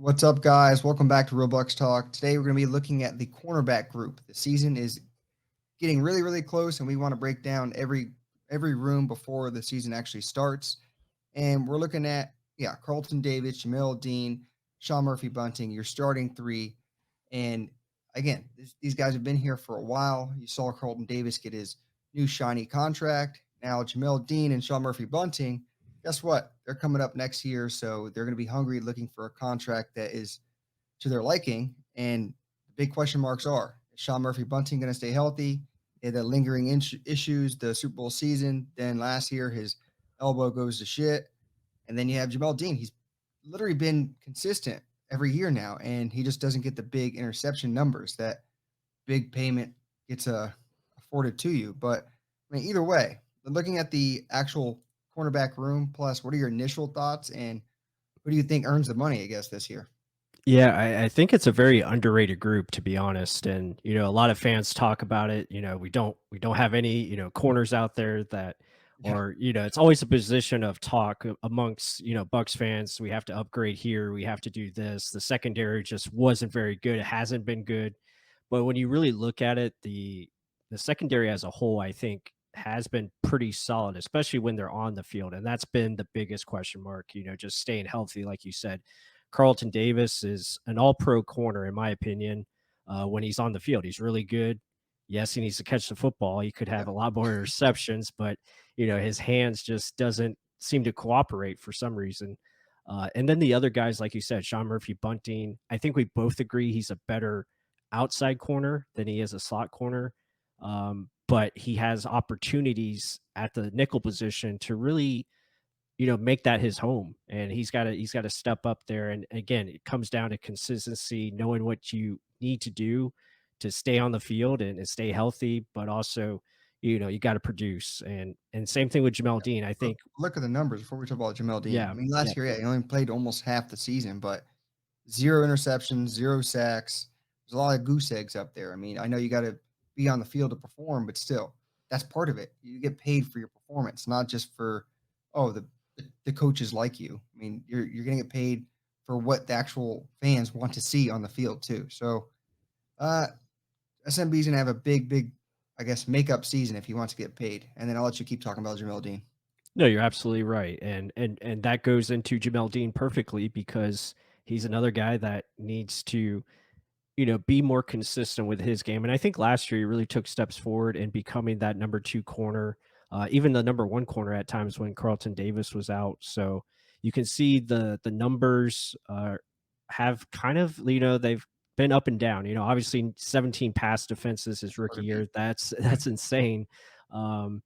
What's up, guys? Welcome back to Roblox Talk. Today, we're going to be looking at the cornerback group. The season is getting really, really close, and we want to break down every room before the season actually starts. And we're looking at Carlton Davis, Jamel Dean, Sean Murphy, Bunting. Your starting three, and again, these guys have been here for a while. You saw Carlton Davis get his new shiny contract. Now Jamel Dean and Sean Murphy, Bunting. Guess what? They're coming up next year, so they're going to be hungry, looking for a contract that is to their liking. And the big question marks are: is Sean Murphy Bunting going to stay healthy? He had the lingering issues the Super Bowl season. Then last year, his elbow goes to shit. And then you have Jamel Dean. He's literally been consistent every year now, and he just doesn't get the big interception numbers that big payment gets afforded to you. But I mean, either way, looking at the actual cornerback room, plus, what are your initial thoughts, and who do you think earns the money, I guess, this year? Yeah, I think it's a very underrated group, to be honest. And a lot of fans talk about it. We don't have any corners out there that, Yeah, or it's always a position of talk amongst Bucks fans. We have to upgrade here. We have to do this. The secondary just wasn't very good. It hasn't been good. But when you really look at it, the secondary as a whole, I think, has been pretty solid, especially when they're on the field. And that's been the biggest question mark. Just staying healthy, like you said. Carlton Davis is an all pro corner, in my opinion. When he's on the field, he's really good. Yes, he needs to catch the football. He could have yep. a lot more interceptions, but his hands just doesn't seem to cooperate for some reason. And then the other guys, like you said, Sean Murphy, Bunting. I think we both agree he's a better outside corner than he is a slot corner. But he has opportunities at the nickel position to really make that his home, and he's got to step up there. And again, it comes down to consistency, knowing what you need to do to stay on the field and stay healthy, but also, you got to produce. And same thing with Jamel Dean. I Look, think, look at the numbers before we talk about Jamel Dean. I yeah, mean, yeah, last year, he only played almost half the season, but zero interceptions, zero sacks. There's a lot of goose eggs up there. I mean, I know you got to be on the field to perform, but still, that's part of it. You get paid for your performance, not just for, oh, the coaches like you. I mean, you're going to get paid for what the actual fans want to see on the field too. So, uh, SMB's going to have a big, I guess, makeup season if he wants to get paid. And then I'll let you keep talking about Jamel Dean. no, you're absolutely right, and that goes into Jamel Dean perfectly because he's another guy that needs to be more consistent with his game. And I think last year he really took steps forward in becoming that number two corner, even the number one corner at times when Carlton Davis was out. So you can see the numbers have kind of they've been up and down. Obviously 17 pass defenses his Part rookie of it. year. That's insane. Um,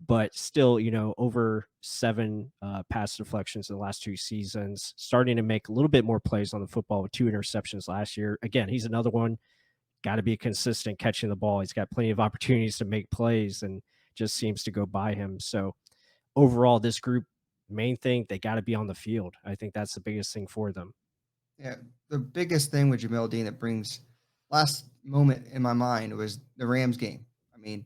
but still, over seven pass deflections in the last two seasons, starting to make a little bit more plays on the football with two interceptions last year. Again, he's another one, got to be consistent catching the ball. He's got plenty of opportunities to make plays and just seems to go by him. So, overall, this group, main thing, they got to be on the field. I think that's the biggest thing for them. Yeah, the biggest thing with Jamel Dean that brings last moment in my mind was the Rams game. I mean,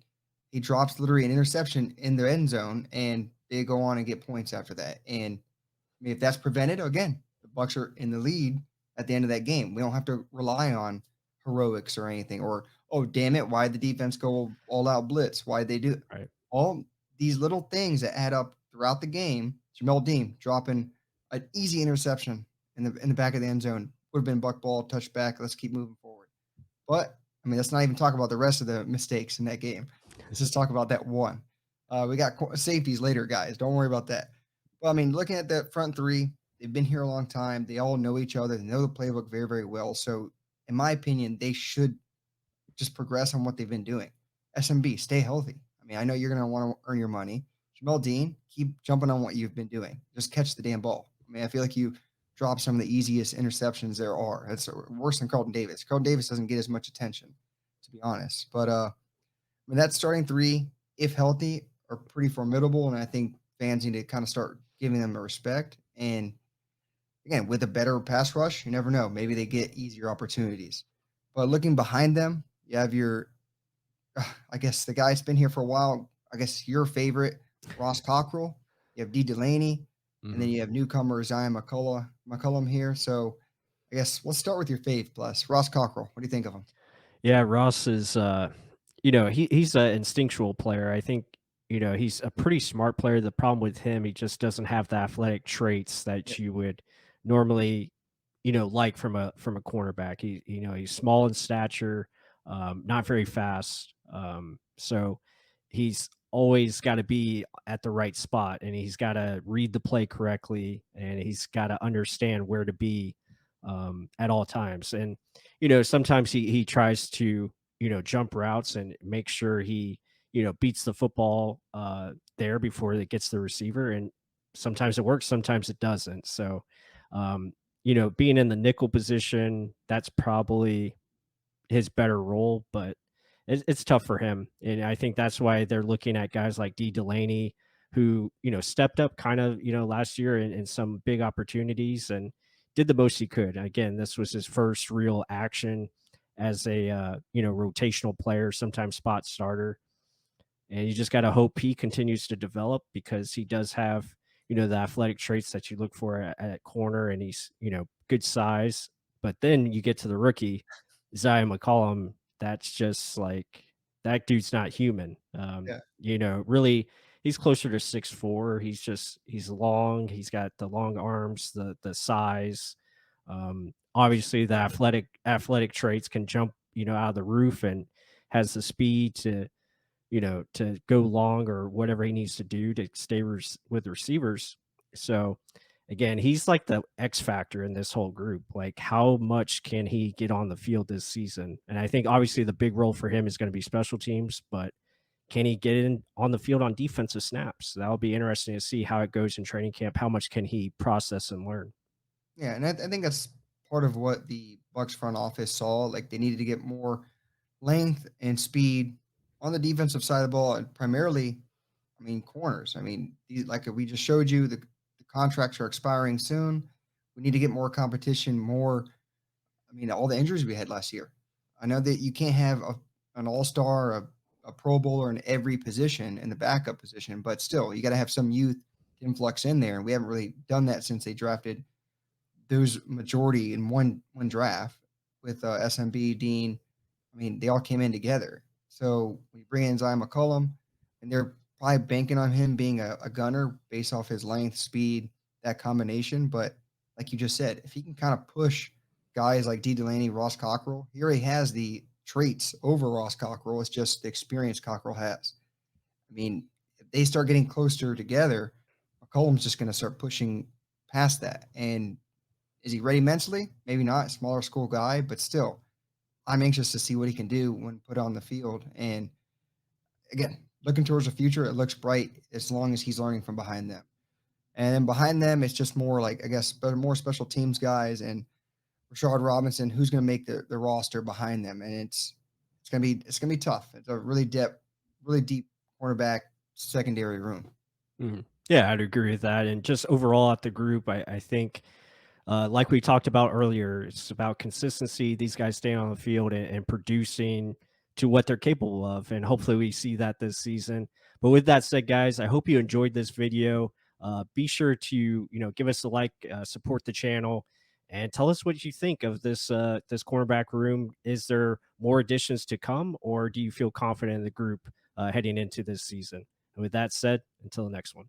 he drops literally an interception in the end zone, and they go on and get points after that. And I mean, if that's prevented, again, the Bucs are in the lead at the end of that game. We don't have to rely on heroics or anything. Or, oh, damn it, why the defense go all out blitz? Why they do Right. all these little things that add up throughout the game? Jamel Dean dropping an easy interception in the back of the end zone would have been buck ball, touchback. Let's keep moving forward. But I mean, let's not even talk about the rest of the mistakes in that game. Let's just talk about that one. We got safeties later, guys. Don't worry about that. Well, I mean, looking at that front three, they've been here a long time. They all know each other. They know the playbook very, very well. So, in my opinion, they should just progress on what they've been doing. SMB, stay healthy. I mean, I know you're going to want to earn your money. Jamel Dean, keep jumping on what you've been doing. Just catch the damn ball. I mean, I feel like you dropped some of the easiest interceptions there are. It's worse than Carlton Davis. Carlton Davis doesn't get as much attention, to be honest. But I mean, that starting three, if healthy, are pretty formidable, and I think fans need to kind of start giving them a respect. And again, with a better pass rush, you never know. Maybe they get easier opportunities. But looking behind them, you have your, I guess the guy that's been here for a while. I guess your favorite, Ross Cockrell. You have D. Delaney, and then Mhm. you have newcomer Zion McCullough here. So I guess let's start with your fave plus Ross Cockrell. What do you think of him? Yeah, Ross is, he's an instinctual player. I think, he's a pretty smart player. The problem with him, he just doesn't have the athletic traits Yeah, that you would normally, like from a cornerback. He's small in stature, not very fast. So he's always got to be at the right spot, and he's got to read the play correctly, and he's got to understand where to be at all times. And sometimes he tries to, jump routes and make sure he, beats the football there before it gets the receiver. And sometimes it works, sometimes it doesn't. So, being in the nickel position, that's probably his better role, but it's tough for him. And I think that's why they're looking at guys like D Delaney, who, stepped up kind of, last year in some big opportunities and did the most he could. Again, this was his first real action as a, rotational player, sometimes spot starter. And you just got to hope he continues to develop because he does have, the athletic traits that you look for at corner, and he's, good size. But then you get to the rookie, Zion McCollum. That's just like that dude's not human. yeah, Really, he's closer to 6'4". He's long. He's got the long arms, the size. Obviously, the athletic traits, can jump, out of the roof, and has the speed to, to go long or whatever he needs to do to stay with receivers. So again, he's like the X factor in this whole group. Like, how much can he get on the field this season? And I think obviously the big role for him is going to be special teams, but can he get in on the field on defensive snaps? That'll be interesting to see how it goes in training camp. How much can he process and learn? yeah, and I think that's part of what the Bucks front office saw. Like they needed to get more length and speed on the defensive side of the ball, and primarily, I mean, corners. I mean, these, like we just showed you, the contracts are expiring soon. We need to get more competition, more. I mean, all the injuries we had last year. I know that you can't have an all-star, a Pro Bowler in every position in the backup position, but still, you got to have some youth influx in there, and we haven't really done that since they drafted those majority in one draft with SMB Dean. I mean, they all came in together. So we bring in Zion McCollum, and they're probably banking on him being a gunner based off his length, speed, that combination. But like you just said, if he can kind of push guys like D Delaney, Ross Cockrell, he already has the traits over Ross Cockrell. It's just the experience Cockrell has. I mean, if they start getting closer together, McCollum's just going to start pushing past that. And is he ready mentally? Maybe not. Smaller school guy, but still, I'm anxious to see what he can do when put on the field. And again, looking towards the future, it looks bright as long as he's learning from behind them. And then behind them, it's just more like I guess, but more special teams guys and Rashard Robinson, who's going to make the roster behind them. And it's gonna be tough. It's a really deep cornerback secondary room. Mhm. Yeah, I'd agree with that. And just overall at the group, I think, like we talked about earlier, it's about consistency. These guys staying on the field and producing to what they're capable of, and hopefully we see that this season. But with that said, guys, I hope you enjoyed this video. Be sure to give us a like, support the channel, and tell us what you think of this cornerback room. Is there more additions to come, or do you feel confident in the group heading into this season? And with that said, until the next one.